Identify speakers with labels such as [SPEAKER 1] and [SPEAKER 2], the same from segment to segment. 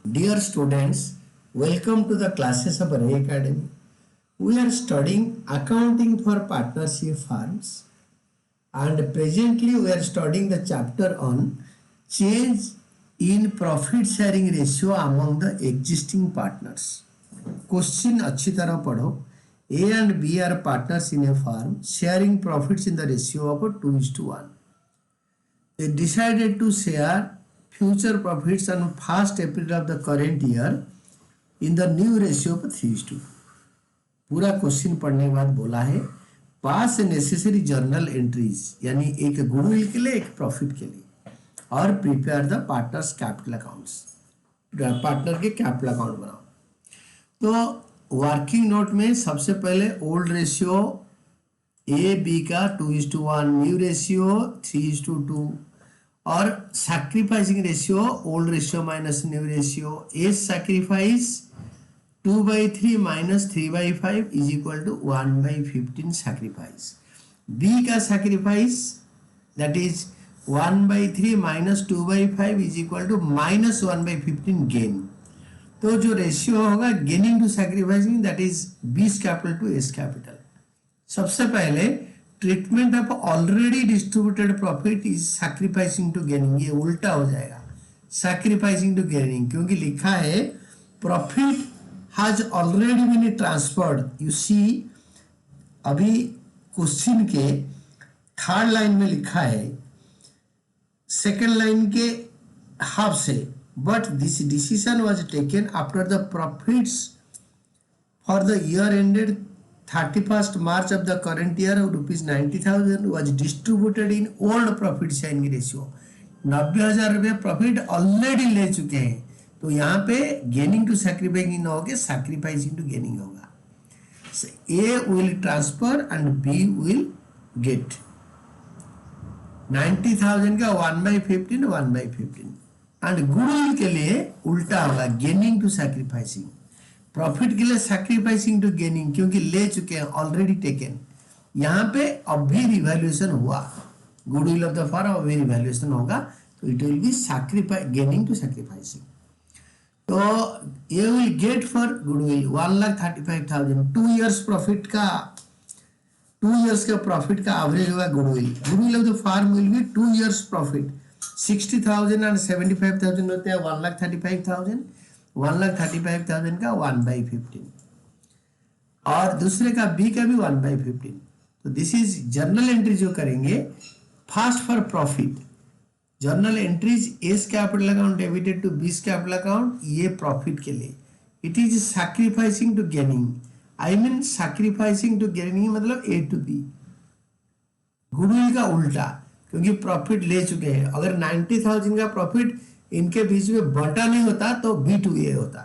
[SPEAKER 1] Dear students, welcome to the classes of Ray Academy. We are studying accounting for partnership firms, and presently we are studying the chapter on change in profit sharing ratio among the existing partners. Question अच्छी तरह पढ़ो. A and B are partners in a firm sharing profits in the ratio of 2:1. They decided to share future profits on 1st April of the current year in the new ratio of 3:2. पूरा question पढ़ने के बाद बोला है पास necessary journal entries, यानी एक goodwill के लिए एक प्रॉफिट के लिए, और prepare the partners capital accounts. Partner के कैपिटल अकाउंट बनाओ. तो वर्किंग नोट में सबसे पहले ओल्ड रेशियो ए बी का 2:1, न्यू रेशियो 3:2, और sacrificing ratio old ratio minus new ratio. A sacrifice 2/3 minus 3/5 is equal to 1/15 sacrifice. B का sacrifice that is 1/3 minus 2/5 is equal to minus 1/15 gain. तो जो ratio होगा gaining to sacrificing that is B's capital to S capital. सबसे पहले treatment of already distributed profit is sacrificing to gaining. ये उल्टा हो जाएगा सैक्रिफाइसिंग टू गेनिंग, क्योंकि लिखा है profit has already been transferred. You see अभी क्वेश्चन के थर्ड लाइन में लिखा है सेकेंड लाइन के हाफ से, but this decision was taken after the profits for the year ended 31st March of the current year of ₹90,000 was distributed in old profit sharing ratio. 90,000 रुपये profit already ले चुके हैं, तो यहाँ पे gaining to sacrificing न होके sacrificing to gaining होगा. A will transfer and B will get 90,000 का 1/15 1/15. एंड गुडविल के लिए उल्टा होगा गेनिंग टू सैक्रिफाइसिंग. प्रॉफिट के लिए सैक्रिफाइसिंग टू गेनिंग, क्योंकि ले चुके हैं ऑलरेडी टेकन. यहाँ पे अभी रिवैल्यूएशन हुआ, गुडविल ऑफ द फर्म अभी रिवैल्यूएशन होगा, तो it will be sacrifice gaining to sacrificing. तो ये will get for goodwill 1,35,000. 2 years profit का 2 इयर्स का प्रॉफिट का एवरेज होगा goodwill. Goodwill of the firm will be 2 years profit. 60,000 and 75,000 होते हैं 1,35,000. 1,35,000 का 1/15 और दूसरे का बी का भी 1/15. तो दिस इज जर्नल एंट्री जो करेंगे first for profit. Journal entries A's capital account debited to B's capital account, ये प्रॉफिट के लिए. It is sacrificing to gaining, I mean sacrificing to gaining मतलब ए टू बी. गुडविल का उल्टा, क्योंकि profit ले चुके हैं. अगर 90,000 का प्रॉफिट इनके बीच में बटा नहीं होता तो बी टू ए होता.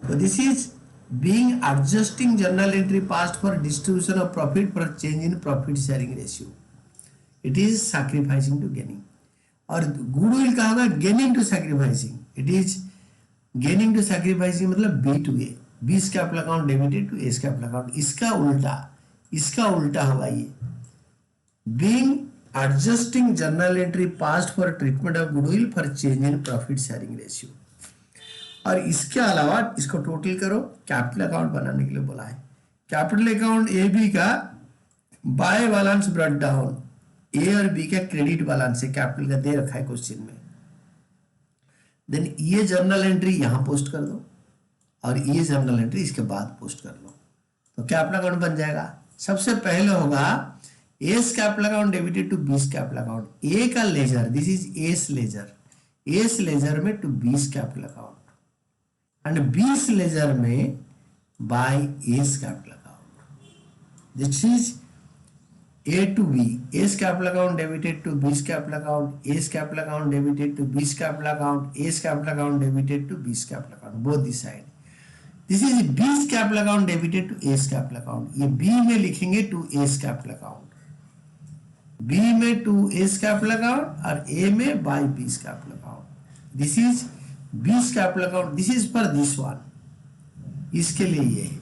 [SPEAKER 1] तो this is being adjusting journal entry passed for distribution of profit for change in profit sharing ratio. It is sacrificing to gaining. और गुडविल का होगा gaining to sacrificing. It is gaining to sacrificing मतलब B to A, B's capital account debited to S capital account. इसका उल्टा होगा ये being adjusting journal entry passed for treatment of goodwill for change in profit sharing ratio. और इसके अलावा इसको total करो, कैपिटल अकाउंट बनाने के लिए बोला है. कैपिटल अकाउंट ए बी का बाय बैलेंस ब्रॉट डाउन, ए और बी का क्रेडिट बैलेंस है कैपिटल का दे रखा है क्वेश्चन में. देन ये जर्नल एंट्री यहां पोस्ट कर दो और ये जर्नल एंट्री इसके बाद पोस्ट कर लो, तो कैपिटल अकाउंट बन जाएगा. सबसे पहले होगा A's capital account debited to B's capital account. A का ledger this is A's ledger, A's ledger में to B's capital account and B's ledger में by A's capital account. This is A to B, A's capital account debited to B's capital account, A's capital account debited to B's capital account, A's capital account debited to B's capital account, both this side. This is B's capital account debited to S capital account. ये B में लिखेंगे to S capital account, B में to S capital account और A में by B's capital account. This is B's capital account, this is for this one, इसके लिए ये है.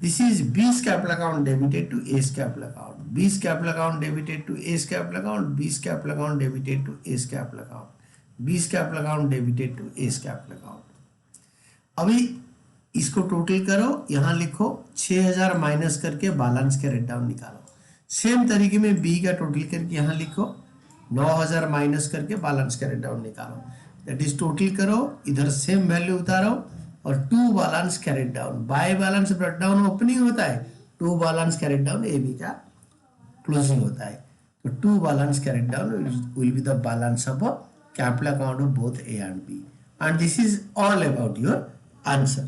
[SPEAKER 1] This is B's capital account debited to S capital account, B's capital account debited to S capital account, B's capital account debited to S capital account, 20 capital account debited to S capital account. अभी इसको total करो, यहाँ लिखो 6000 minus करके balance carried down निकालो। Same तरीके में B का टोटल करके यहाँ लिखो 9000 माइनस करके बैलेंस कैरेट डाउन निकालो। दैट इज टोटल करो, इधर सेम वैल्यू उतारो और 2 balance carried down. By balance brought down opening होता है, 2 balance carried down A B का क्लोजिंग होता है। तो 2 balance carried down will be the balance of capital account of both A and B, and this is all about your answer.